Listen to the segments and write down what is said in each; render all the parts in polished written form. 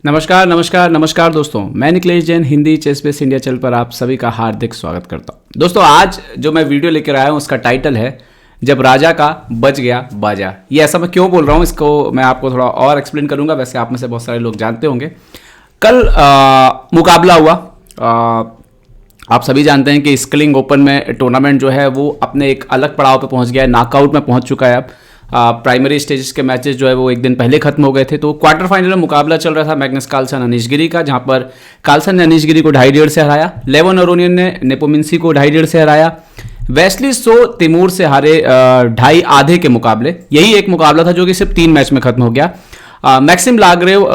नमस्कार नमस्कार नमस्कार दोस्तों, मैं Nikhilesh Jain Hindi chess base India channel पर आप सभी का हार्दिक स्वागत करता हूं। दोस्तों आज जो मैं वीडियो लेकर आया हूं उसका टाइटल है जब राजा का बज गया बाजा। ये ऐसा मैं क्यों बोल रहा हूं इसको मैं आपको थोड़ा और एक्सप्लेन करूंगा। वैसे आप में से बहुत सारे लोग जानते होंगे। कल मुकाबला हुआ। आप सभी जानते हैं कि स्किलिंग ओपन में टूर्नामेंट जो है वो अपने एक अलग पड़ाव पे पहुंच गया है, नॉकआउट में पहुंच चुका है। अब प्राइमरी स्टेजेस के मैचेस जो है वो एक दिन पहले खत्म हो गए थे। तो क्वार्टर फाइनल में मुकाबला चल रहा था मैग्नस कार्लसन अनीश गिरी का, जहां पर कार्लसन ने अनीश गिरी को 2.5 से हराया। लेवन अरोनियन ने नेपोमिंसी को 2.5 से हराया। वेस्ली सो तिमूर से हारे 2.5 आधे के मुकाबले। यही एक मुकाबला था जो कि सिर्फ 3 मैच में खत्म हो गया। मैक्सिम लागरेव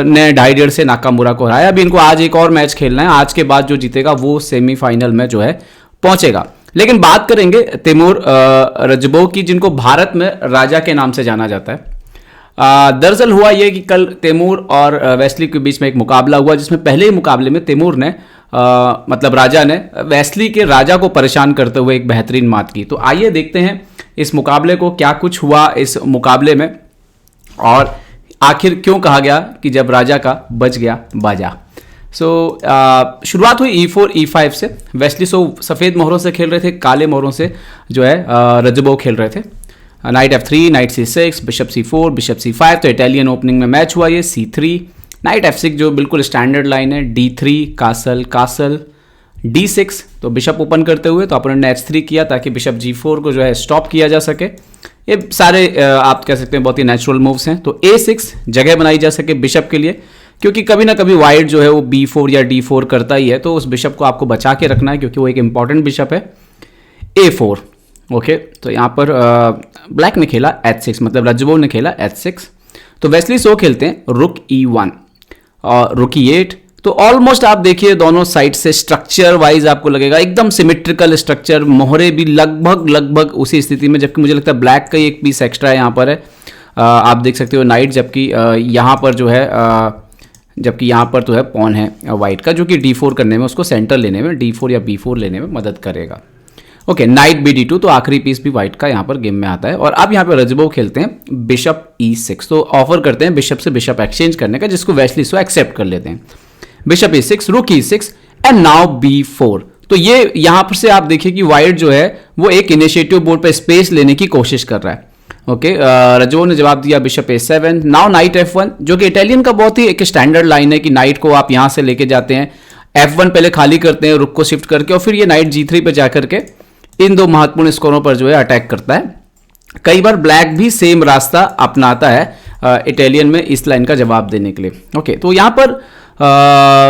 ने 2.5 से नाकामुरा को हराया। अभी इनको आज एक और मैच खेलना है। आज के बाद जो जीतेगा वो सेमीफाइनल में जो है पहुंचेगा। लेकिन बात करेंगे तिमूर रजबोव की, जिनको भारत में राजा के नाम से जाना जाता है। दरअसल हुआ यह कि कल तिमूर और वेस्ली के बीच में एक मुकाबला हुआ, जिसमें पहले ही मुकाबले में तिमूर ने मतलब राजा ने वेस्ली के राजा को परेशान करते हुए एक बेहतरीन मात की। तो आइए देखते हैं इस मुकाबले को, क्या कुछ हुआ इस मुकाबले में और आखिर क्यों कहा गया कि जब राजा का बज गया बाजा। शुरुआत हुई E4 E5 से। वेस्ली सो सफ़ेद मोहरों से खेल रहे थे, काले मोहरों से जो है रजबोव खेल रहे थे। Night F3, night C6, bishop C4, bishop C5। तो इटालियन ओपनिंग में मैच हुआ ये। C3, नाइट F6 जो बिल्कुल स्टैंडर्ड लाइन है। D3, castle castle, D6। तो बिशप ओपन करते हुए तो अपोनेंट ने H3 किया ताकि बिशप G4 को जो है स्टॉप किया जा सके। ये सारे आप कह सकते हैं बहुत ही नेचुरल मूव्स हैं। तो A6 जगह बनाई जा सके बिशप के लिए, क्योंकि कभी ना कभी वाइट जो है वो B4 या D4 करता ही है। तो उस बिशप को आपको बचा के रखना है क्योंकि वो एक इंपॉर्टेंट बिशप है। A4 okay. तो यहाँ पर ब्लैक ने खेला H6, मतलब रजबोव ने खेला H6। तो वेस्ली सो खेलते हैं रुक E1 और रुक E8। तो ऑलमोस्ट आप देखिए दोनों साइड से स्ट्रक्चर वाइज आपको लगेगा एकदम सिमेट्रिकल स्ट्रक्चर। मोहरे भी लगभग उसी स्थिति में, जबकि मुझे लगता है ब्लैक का एक पीस एक्स्ट्रा है यहाँ पर है। आप देख सकते हो नाइट, जबकि यहाँ पर जो है जबकि यहाँ पर तो है पॉन है वाइट का, जो कि D4 करने में, उसको सेंटर लेने में, D4 या B4 लेने में मदद करेगा। Okay, night BD2। तो आखिरी पीस भी वाइट का यहाँ पर गेम में आता है। और अब यहाँ पर रजबोव खेलते हैं बिशप E6। तो ऑफर करते हैं बिशप से बिशप एक्सचेंज करने का, जिसको वेस्ली सो एक्सेप्ट कर लेते हैं। बिशप E6, रुक E6 एंड नाउ B4। तो ये यहाँ पर से आप देखिए कि वाइट जो है वो एक इनिशिएटिव बोर्ड पर स्पेस लेने की कोशिश कर रहा है। ओके, रजबोव ने जवाब दिया bishop A7। Now night F1, जो कि इटालियन का बहुत ही एक स्टैंडर्ड लाइन है कि नाइट को आप यहां से लेके जाते हैं, F1 पहले खाली करते हैं, रुक को शिफ्ट करके, और फिर ये नाइट G3 पे जाकर के इन दो महत्वपूर्ण स्कोरों पर जो है अटैक करता है। कई बार ब्लैक भी सेम रास्ता अपनाता है इटालियन में इस लाइन का जवाब देने के लिए। ओके, तो यहां पर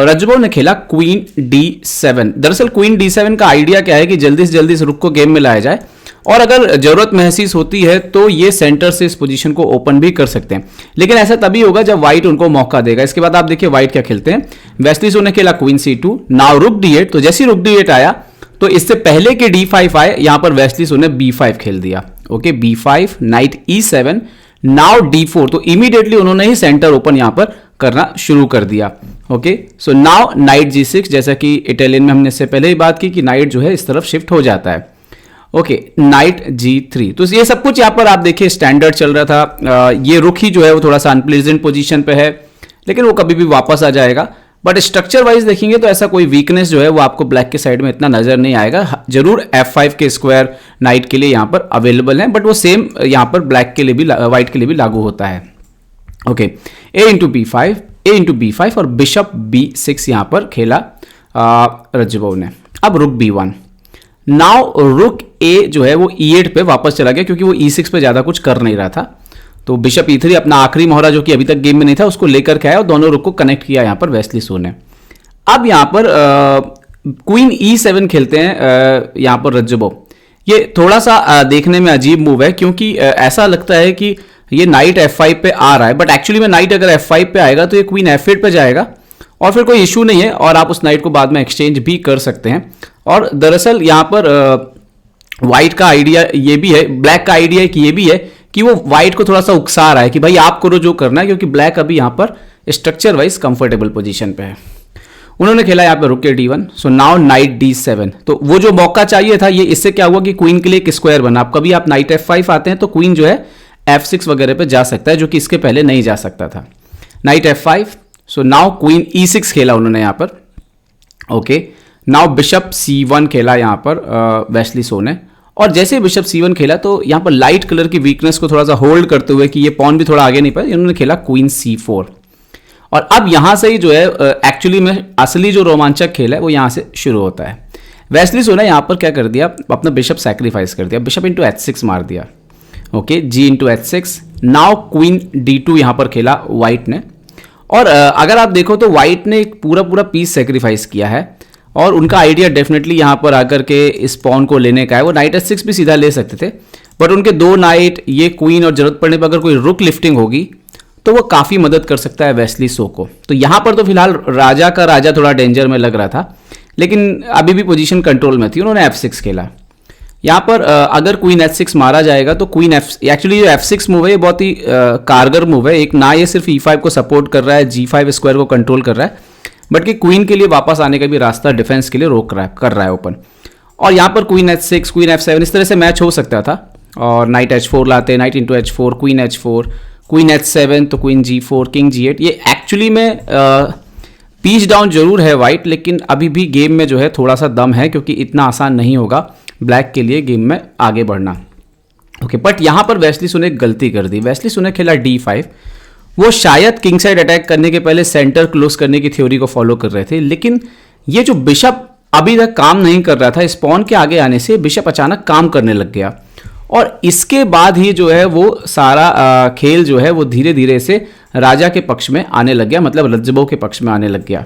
रजबोव ने खेला क्वीन D7। दरअसल क्वीन D7 का आइडिया क्या है कि जल्दी से जल्दी इस रुक को गेम में लाया जाए, और अगर जरूरत महसूस होती है तो ये सेंटर से इस पोजीशन को ओपन भी कर सकते हैं। लेकिन ऐसा तभी होगा जब व्हाइट उनको मौका देगा। इसके बाद आप देखिए व्हाइट क्या खेलते हैं। वेस्ली सो ने खेला क्वीन C2, नाउ रुक D8। तो जैसे रुक D8 आया तो इससे पहले कि D5 आए, यहां पर वेस्ली सो ने B5 खेल दिया। Okay, B5, night E7, now D4। तो इमीडिएटली उन्होंने ही सेंटर ओपन यहां पर करना शुरू कर दिया। Okay, so now night G6, जैसा कि इटालियन में हमने इससे पहले ही बात की कि नाइट जो है इस तरफ शिफ्ट हो जाता है। Okay, night G3। तो ये सब कुछ यहाँ पर आप देखिए स्टैंडर्ड चल रहा था। ये रुक ही जो है वो थोड़ा सा अनप्लेजेंट पोजीशन पे है, लेकिन वो कभी भी वापस आ जाएगा। बट स्ट्रक्चर वाइज देखेंगे तो ऐसा कोई वीकनेस जो है वो आपको ब्लैक के साइड में इतना नजर नहीं आएगा। जरूर F5 के स्क्वायर नाइट के लिए यहाँ पर अवेलेबल है, बट वो सेम यहाँ पर ब्लैक के लिए भी, व्हाइट के लिए भी लागू होता है। ओके, A इंटू B5 और बिशप B6 यहाँ पर खेला रजबोव ने। अब रुक B1। नाउ रुक ए जो है वो E8 पे वापस चला गया, क्योंकि वो E6 पे ज्यादा कुछ कर नहीं रहा था। तो बिशप E3 अपना आखिरी मोहरा जो कि अभी तक गेम में नहीं था उसको लेकर के आया और दोनों रुक को कनेक्ट किया यहाँ पर वेस्ली सो ने। अब यहाँ पर क्वीन E7 खेलते हैं यहाँ पर रजबोव। ये थोड़ा सा देखने में अजीब मूव है, क्योंकि ऐसा लगता है कि ये नाइट F5 पे आ रहा है, बट एक्चुअली में नाइट अगर F5 पे आएगा तो ये क्वीन F8 पे जाएगा और फिर कोई इशू नहीं है, और आप उस नाइट को बाद में एक्सचेंज भी कर सकते हैं। और दरअसल यहाँ पर व्हाइट का आइडिया ये भी है, ब्लैक का आइडिया ये भी है कि वो व्हाइट को थोड़ा सा उकसा रहा है कि भाई आप करो जो करना है, क्योंकि ब्लैक अभी यहाँ पर स्ट्रक्चर वाइज कंफर्टेबल पोजीशन पे है। उन्होंने खेला यहाँ पे रुक के D1। So now night D7। तो वो जो मौका चाहिए था, ये इससे क्या हुआ कि क्वीन के लिए एक स्क्वायर बना। अब कभी आप नाइट F5 आते हैं तो क्वीन जो है F6 वगैरह पे जा सकता है, जो कि इसके पहले नहीं जा सकता था। Night F5, so now queen E6 खेला उन्होंने यहाँ पर। ओके, नाउ बिशप C1 खेला यहाँ पर वेस्ली सो ने, और जैसे बिशप C1 खेला तो यहाँ पर लाइट कलर की वीकनेस को थोड़ा सा होल्ड करते हुए कि ये पॉन भी थोड़ा आगे नहीं पाए, इन्होंने खेला क्वीन C4। और अब यहाँ से ही जो है एक्चुअली में असली जो रोमांचक खेल है वो यहाँ से शुरू होता है। वेस्ली सो ने यहाँ पर क्या कर दिया, अपना बिशप सैक्रिफाइस कर दिया, बिशप इंटू H6 मार दिया। Okay, G into H6। Now queen D2 यहाँ पर खेला वाइट ने, और अगर आप देखो तो वाइट ने एक पूरा पूरा पीस सेक्रीफाइस किया है, और उनका आइडिया डेफिनेटली यहाँ पर आकर के इस पॉन को लेने का है। वो नाइट H6 भी सीधा ले सकते थे, बट उनके 2 नाइट, ये क्वीन, और जरूरत पड़ने पर अगर कोई रुक लिफ्टिंग होगी तो वो काफ़ी मदद कर सकता है वेस्ली सो को। तो यहाँ पर तो फिलहाल राजा का राजा थोड़ा डेंजर में लग रहा था, लेकिन अभी भी पोजीशन कंट्रोल में थी। उन्होंने F6 खेला। यहाँ पर अगर क्वीन H6 मारा जाएगा तो क्वीन एक्चुअली जो F6 मूव है ये बहुत ही कारगर मूव है। एक ना ये सिर्फ E5 को सपोर्ट कर रहा है, G5 स्क्वायर को कंट्रोल कर रहा है, बट कि क्वीन के लिए वापस आने का भी रास्ता डिफेंस के लिए कर रहा है ओपन। और यहाँ पर क्वीन H6, क्वीन F7 इस तरह से मैच हो सकता था, और नाइट H4 लाते, knight into H4, queen H4, queen H7, तो क्वीन G4, किंग G8। ये एक्चुअली में पीच डाउन जरूर है वाइट, लेकिन अभी भी गेम में जो है थोड़ा सा दम है, क्योंकि इतना आसान नहीं होगा ब्लैक के लिए गेम में आगे बढ़ना। ओके, बट यहाँ पर वेस्ली सो ने एक गलती कर दी। वेस्ली सो ने खेला D5। वो शायद किंग साइड अटैक करने के पहले सेंटर क्लोज करने की थ्योरी को फॉलो कर रहे थे, लेकिन ये जो बिशप अभी तक काम नहीं कर रहा था, स्पॉन के आगे आने से बिशप अचानक काम करने लग गया, और इसके बाद ही जो है वो सारा खेल जो है वो धीरे धीरे से राजा के पक्ष में आने लग गया, मतलब रज्जबो के पक्ष में आने लग गया।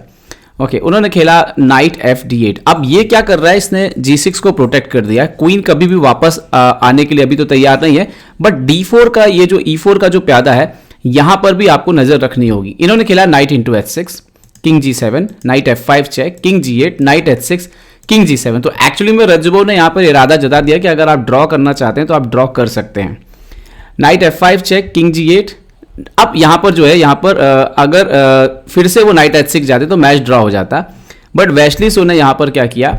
ओके, उन्होंने खेला नाइट FD8। अब ये क्या कर रहा है, इसने G6 को प्रोटेक्ट कर दिया। क्वीन कभी भी वापस आने के लिए अभी तो तैयार नहीं है, बट D4 का ये जो E4 का जो प्यादा है यहां पर भी आपको नजर रखनी होगी। इन्होंने खेला knight into H6, king G7, knight F5 check, king G8, knight H6, king G7। तो एक्चुअली में रज्जबो ने यहां पर इरादा जता दिया कि अगर आप ड्रॉ करना चाहते हैं तो आप ड्रॉ कर सकते हैं। Knight F5 check, king G8। अब यहां पर जो है, यहां पर अगर फिर से वो नाइट H6 जाते तो मैच ड्रॉ हो जाता, बट वेस्ली सो ने यहां पर क्या किया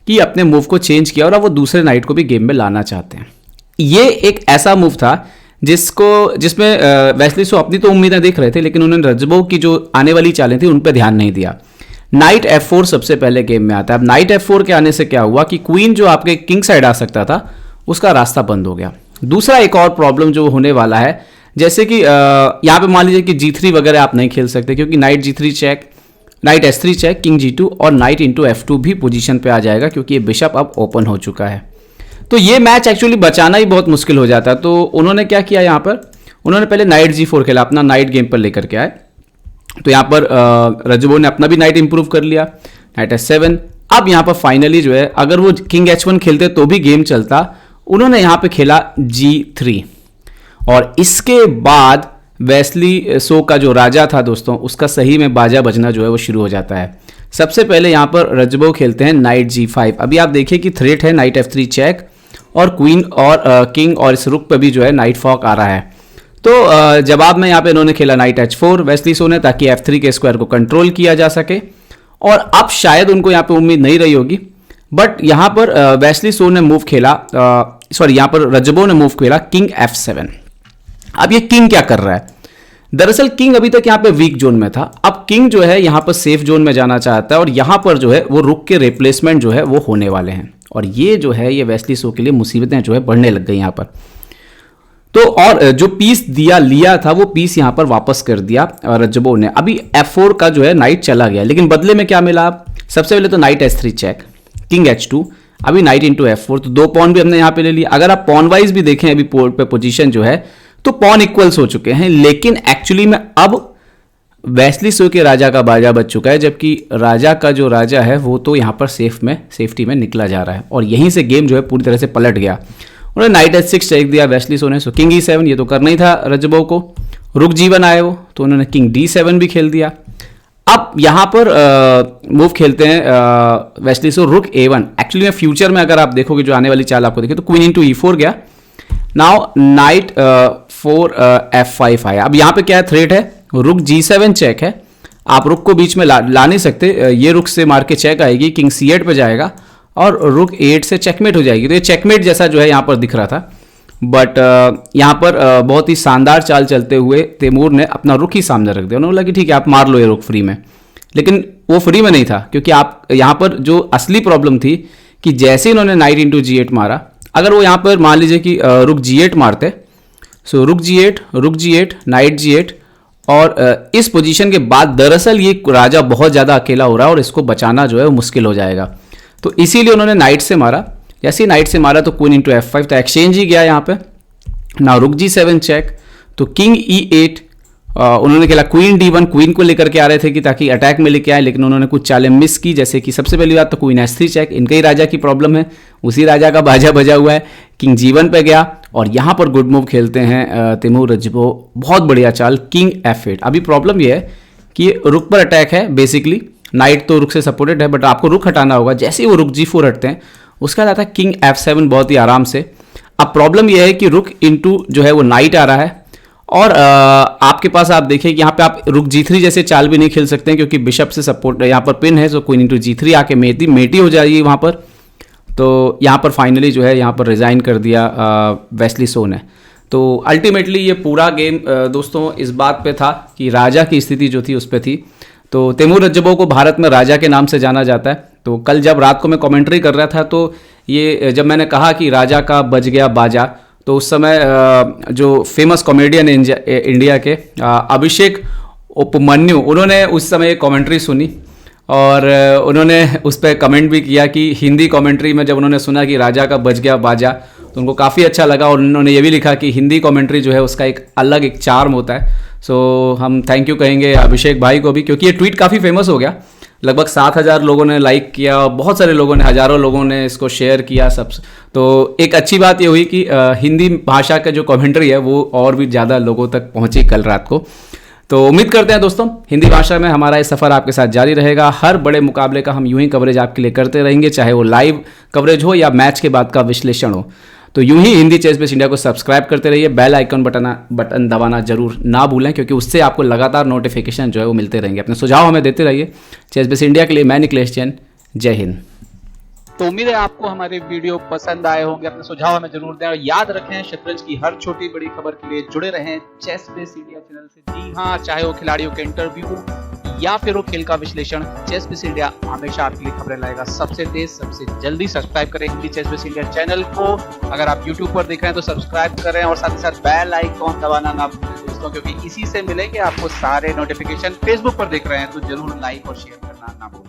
कि अपने मूव को चेंज किया, और अब वो दूसरे नाइट को भी गेम में लाना चाहते हैं। ये एक ऐसा मूव था जिसमें वेस्ली सो अपनी तो उम्मीदें देख रहे थे, लेकिन उन्होंने रज्जबो की जो आने वाली चालें थी उन पर ध्यान नहीं दिया। नाइट F4 सबसे पहले गेम में आता है। अब नाइट F4 के आने से क्या हुआ कि क्वीन जो आपके किंग साइड आ सकता था उसका रास्ता बंद हो गया। दूसरा एक और प्रॉब्लम जो होने वाला है, जैसे कि यहाँ पे मान लीजिए कि G3 वगैरह आप नहीं खेल सकते, क्योंकि knight G3 check, knight S3 check, king G2 और नाइट इंटू F2 भी पोजीशन पे आ जाएगा, क्योंकि ये बिशप अब ओपन हो चुका है। तो ये मैच एक्चुअली बचाना ही बहुत मुश्किल हो जाता है। तो उन्होंने क्या किया, यहाँ पर उन्होंने पहले नाइट G4 खेला, अपना नाइट गेम पर लेकर के आए। तो यहाँ पर रज्जबो ने अपना भी नाइट इंप्रूव कर लिया, नाइट H7। अब यहाँ पर फाइनली जो है, अगर वो किंग H1 खेलते तो भी गेम चलता। उन्होंने यहाँ पे खेला G3, और इसके बाद वेस्ली सो का जो राजा था दोस्तों, उसका सही में बाजा बजना जो है वो शुरू हो जाता है। सबसे पहले यहाँ पर रज्जबो खेलते हैं नाइट G5। अभी आप देखिए कि थ्रेट है नाइट F3 चेक, और क्वीन और किंग और इस रुक पे भी जो है नाइट फॉक आ रहा है। तो जवाब में यहाँ पे इन्होंने खेला नाइट H4 वेस्ली सो ने, ताकि F3 के स्क्वायर को कंट्रोल किया जा सके। और अब शायद उनको यहाँ पे उम्मीद नहीं रही होगी, बट यहाँ पर वेस्ली सो ने मूव खेला, यहाँ पर रज्जबो ने मूव खेला किंग F7। अब ये किंग क्या कर रहा है, दरअसल किंग अभी तक यहाँ पे वीक जोन में था। अब किंग जो है यहाँ पर सेफ जोन में जाना चाहता है, और यहाँ पर जो है वो रुक के रिप्लेसमेंट जो है वो होने वाले हैं, और ये जो है ये वेस्ली सो के लिए मुसीबतें जो है बढ़ने लग गई यहाँ पर। तो और जो पीस लिया था वो पीस यहाँ पर वापस कर दिया रज्जबो ने। अभी F4 का जो है नाइट चला गया, लेकिन बदले में क्या मिला, सबसे पहले तो night S3 check, king H2, अभी नाइट इंटू F4। तो 2 पॉन भी हमने यहाँ पे ले लिया। अगर आप पॉन वाइज भी देखें अभी पोर्ट पे पोजीशन जो है, तो पॉन इक्वल्स हो चुके हैं, लेकिन एक्चुअली में अब वेस्ली सो के राजा का बाजा बच चुका है, जबकि राजा का जो राजा है वो तो यहाँ पर सेफ्टी में निकला जा रहा है, और यहीं से गेम जो है पूरी तरह से पलट गया। उन्होंने नाइट H6 चेक दिया वेस्ली सो ने, सो किंग E7, ये तो करना ही था रज्जबो को। रुक G1 आए वो, तो उन्होंने किंग D7 भी खेल दिया। अब यहाँ पर मूव खेलते हैं वेस्ली सो रुक A1। एक्चुअली में फ्यूचर में अगर आप देखोगे जो आने वाली चाल आपको देखिए, तो क्वीन इंटू E4 गया। नाउ नाइट 4 F5 आया। अब यहाँ पे क्या है, थ्रेट है, रुक G7 चेक है, आप रुक को बीच में ला नहीं सकते, ये रुक से मार के चेक आएगी, किंग C8 पे जाएगा, और रुक 8 से चेकमेट हो जाएगी। तो ये चेकमेट जैसा जो है यहाँ पर दिख रहा था। बट यहाँ पर बहुत ही शानदार चाल चलते हुए तैमूर ने अपना रुख ही सामने रख दिया। उन्होंने बोला कि ठीक है आप मार लो ये रुख फ्री में, लेकिन वो फ्री में नहीं था, क्योंकि आप यहाँ पर जो असली प्रॉब्लम थी कि जैसे इन्होंने नाइट इंटू G8 मारा, अगर वो यहाँ पर मान लीजिए कि रुक G8 मारते, सो रुक G8 नाइट G8, और इस पोजीशन के बाद दरअसल ये राजा बहुत ज़्यादा अकेला हो रहा है और इसको बचाना जो है वो मुश्किल हो जाएगा। तो इसीलिए उन्होंने नाइट से मारा। जैसे ही नाइट से मारा तो क्वीन इंटू F5, तो एक्सचेंज ही गया यहाँ पे ना। रुक G7 चेक, तो किंग E8, उन्होंने खेला क्वीन D1, क्वीन को लेकर के आ रहे थे कि ताकि अटैक में लेके आए, लेकिन उन्होंने कुछ चालें मिस की। जैसे कि सबसे पहली बात तो क्वीन S3 चेक, इनका ही राजा की प्रॉब्लम है, उसी राजा का बाजा बजा हुआ है। किंग G1 पे गया और यहाँ पर गुड मूव खेलते हैं तैमूर रजबो, बहुत बढ़िया चाल किंग F8। अभी प्रॉब्लम ये है कि रुक पर अटैक है बेसिकली, नाइट तो रुक से सपोर्टेड है, बट आपको रुक हटाना होगा। जैसे ही वो रुक G4 हटते हैं उसका आता है किंग F7 बहुत ही आराम से। अब प्रॉब्लम यह है कि रुक इंटू जो है वो नाइट आ रहा है, और आपके पास आप देखिए कि यहाँ पे आप रुक G3 जैसे चाल भी नहीं खेल सकते हैं, क्योंकि बिशप से सपोर्ट यहाँ पर पिन है। सो क्वीन इंटू G3 आके मेटी हो जाएगी वहाँ पर। तो यहाँ पर फाइनली जो है यहाँ पर रिज़ाइन कर दिया वेस्ली सो ने। तो अल्टीमेटली ये पूरा गेम दोस्तों इस बात पे था कि राजा की स्थिति जो थी उस पर थी। तो तैमूर रजबो को भारत में राजा के नाम से जाना जाता है। तो कल जब रात को मैं कमेंट्री कर रहा था, तो ये जब मैंने कहा कि राजा का बज गया बाजा, तो उस समय जो फेमस कॉमेडियन इंडिया के अभिषेक उपमन्यु, उन्होंने उस समय कमेंट्री सुनी और उन्होंने उस पर कमेंट भी किया कि हिंदी कमेंट्री में जब उन्होंने सुना कि राजा का बज गया बाजा तो उनको काफ़ी अच्छा लगा, और उन्होंने ये भी लिखा कि हिंदी कमेंट्री जो है उसका एक अलग एक चार्म होता है। सो हम थैंक यू कहेंगे अभिषेक भाई को भी, क्योंकि ये ट्वीट काफ़ी फेमस हो गया। लगभग 7,000 लोगों ने लाइक किया, बहुत सारे लोगों ने, हज़ारों लोगों ने इसको शेयर किया सब। तो एक अच्छी बात ये हुई कि हिंदी भाषा का जो कमेंट्री है वो और भी ज़्यादा लोगों तक पहुंची कल रात को। तो उम्मीद करते हैं दोस्तों हिंदी भाषा में हमारा ये सफ़र आपके साथ जारी रहेगा। हर बड़े मुकाबले का हम यूं ही कवरेज आपके लिए करते रहेंगे, चाहे वो लाइव कवरेज हो या मैच के बाद का विश्लेषण हो। तो यूं ही हिंदी चेस बेस इंडिया को सब्सक्राइब करते रहिए, बेल आइकन बटन दबाना जरूर ना भूलें, क्योंकि उससे आपको लगातार नोटिफिकेशन जो है वो मिलते रहेंगे। अपने सुझाव हमें देते रहिए। चेस बेस इंडिया के लिए मैं निकलेश जैन, जय हिंद। तो उम्मीद है आपको हमारे वीडियो पसंद आए होंगे। अपने सुझाव हमें जरूर दें, और याद रखें शतरंज की हर छोटी बड़ी खबर के लिए जुड़े रहें चेस बेस इंडिया चैनल से। जी हाँ, चाहे वो खिलाड़ियों के इंटरव्यू या फिर वो खेल का विश्लेषण, चेस बेस इंडिया हमेशा आपके लिए खबरें लाएगा सबसे तेज सबसे जल्दी। सब्सक्राइब करें Hindi chess base India channel को। अगर आप यूट्यूब पर देख रहे हैं तो सब्सक्राइब करें, और साथ ही साथ बेल आइकॉन दबाना ना भूलें दोस्तों, क्योंकि इसी से मिलेंगे आपको सारे नोटिफिकेशन। फेसबुक पर देख रहे हैं तो जरूर लाइक और शेयर करना ना भूलें।